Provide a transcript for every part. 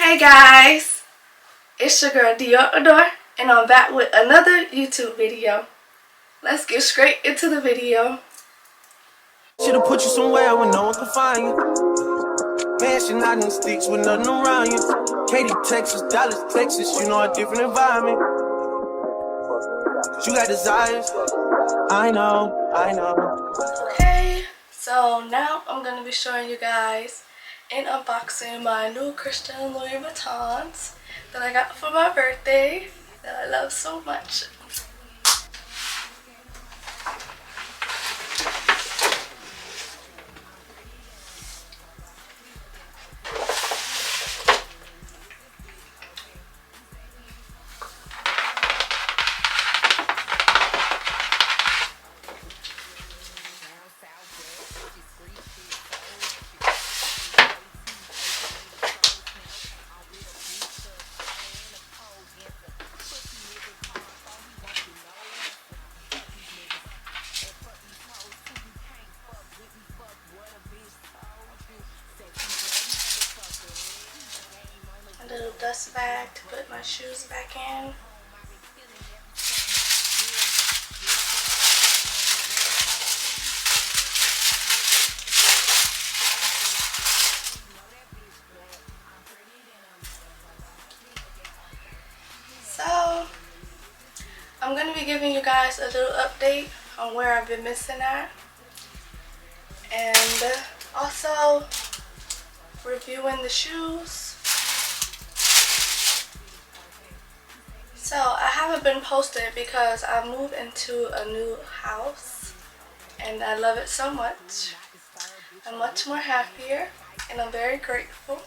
Hey guys, it's your girl DiorAdoree and I'm back with another YouTube video. Let's get straight into the video. Should've put you somewhere where no one can find you. Mansion hiding in sticks with nothing around you. Katy, Texas, Dallas, Texas, you know a different environment. You got desires, I know. Okay, so now I'm gonna be showing you guys and unboxing my new Christian Louis Vuittons that I got for my birthday that I love so much. A little dust bag to put my shoes back in. So, I'm going to be giving you guys a little update on where I've been missing at. And also reviewing the shoes. So I haven't been posting because I moved into a new house and I love it so much. I'm much more happier and I'm very grateful.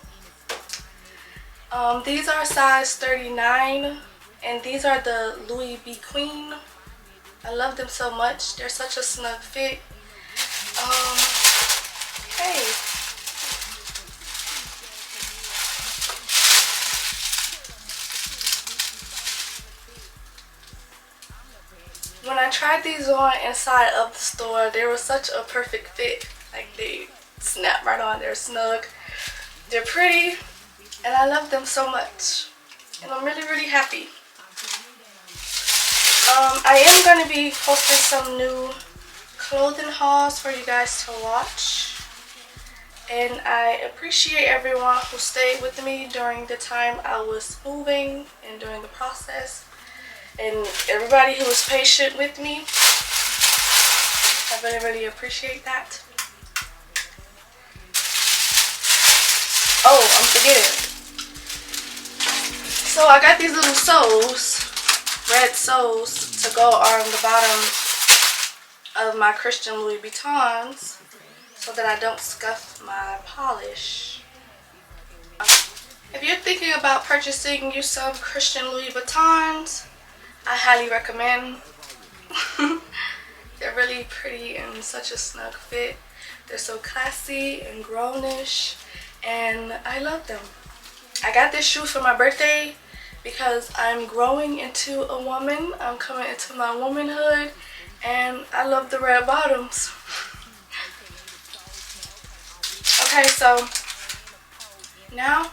These are size 39 and these are the Louis B Queen. I love them so much. They're such a snug fit. Hey. When I tried these on inside of the store, they were such a perfect fit. Like they snap right on, they're snug, they're pretty, and I love them so much. And I'm really happy. I am going to be posting some new clothing hauls for you guys to watch. And I appreciate everyone who stayed with me during the time I was moving and during the process. And everybody who was patient with me, I really appreciate that. Oh, I'm forgetting. So I got these little soles, red soles, to go on the bottom of my Christian Louis Vuittons so that I don't scuff my polish. If you're thinking about purchasing you some Christian Louis Vuittons, I highly recommend. They're really pretty and such a snug fit. They're so classy and grownish and I love them. I got this shoe for my birthday because I'm growing into a woman. I'm coming into my womanhood and I love the red bottoms. Okay, so now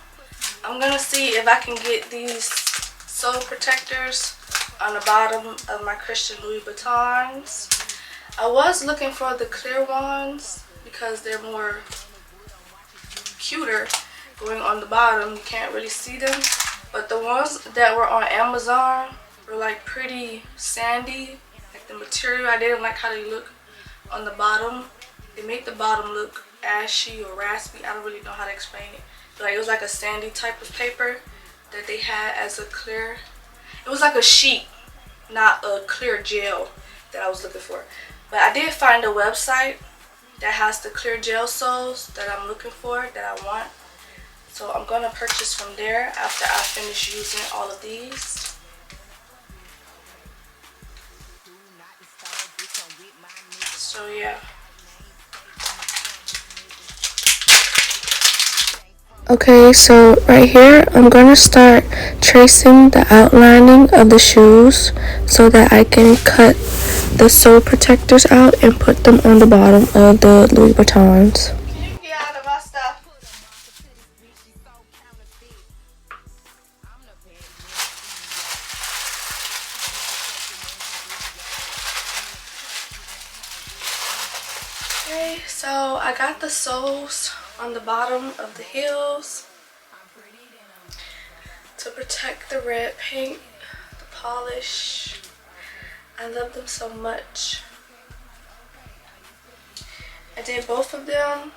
I'm gonna see if I can get these sole protectors on the bottom of my Christian Louis Vuittons. I was looking for the clear ones because they're more cuter going on the bottom. You can't really see them, but the ones that were on Amazon were like pretty sandy, like the material. I didn't like how they look on the bottom. They make the bottom look ashy or raspy. I don't really know how to explain it, but like it was like a sandy type of paper that they had as a clear. It was like a sheet, not a clear gel that I was looking for. But I did find a website that has the clear gel soles that I'm looking for, that I want. So I'm going to purchase from there after I finish using all of these. So yeah. Okay, so right here I'm going to start tracing the outlining of the shoes so that I can cut the sole protectors out and put them on the bottom of the Louis Vuittons. Can you get out of my stuff? Okay, so I got the soles on the bottom of the heels to protect the red paint, the polish. I love them so much. I did both of them.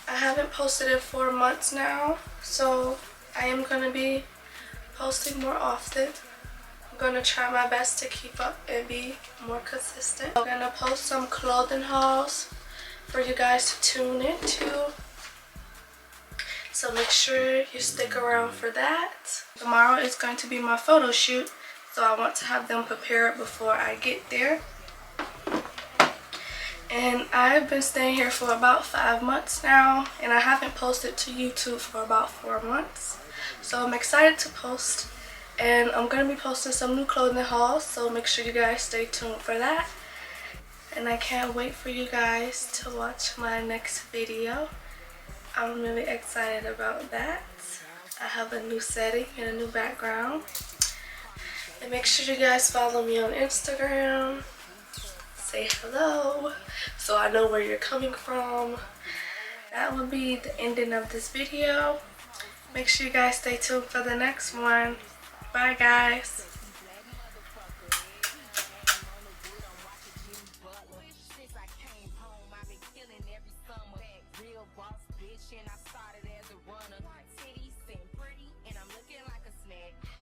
I haven't posted in 4 months now, so I am going to be posting more often. I'm going to try my best to keep up and be more consistent. I'm going to post some clothing hauls for you guys to tune into. So make sure you stick around for that. Tomorrow is going to be my photo shoot, so I want to have them prepared before I get there. And I've been staying here for about 5 months now, and I haven't posted to YouTube for about 4 months. So I'm excited to post, and I'm going to be posting some new clothing hauls, so make sure you guys stay tuned for that. And I can't wait for you guys to watch my next video. I'm really excited about that. I have a new setting and a new background. And make sure you guys follow me on Instagram. Say hello so I know where you're coming from. That will be the ending of this video. Make sure you guys stay tuned for the next one. Bye guys. Since I came home, I've been killing every summer. Real boss bitch, and I started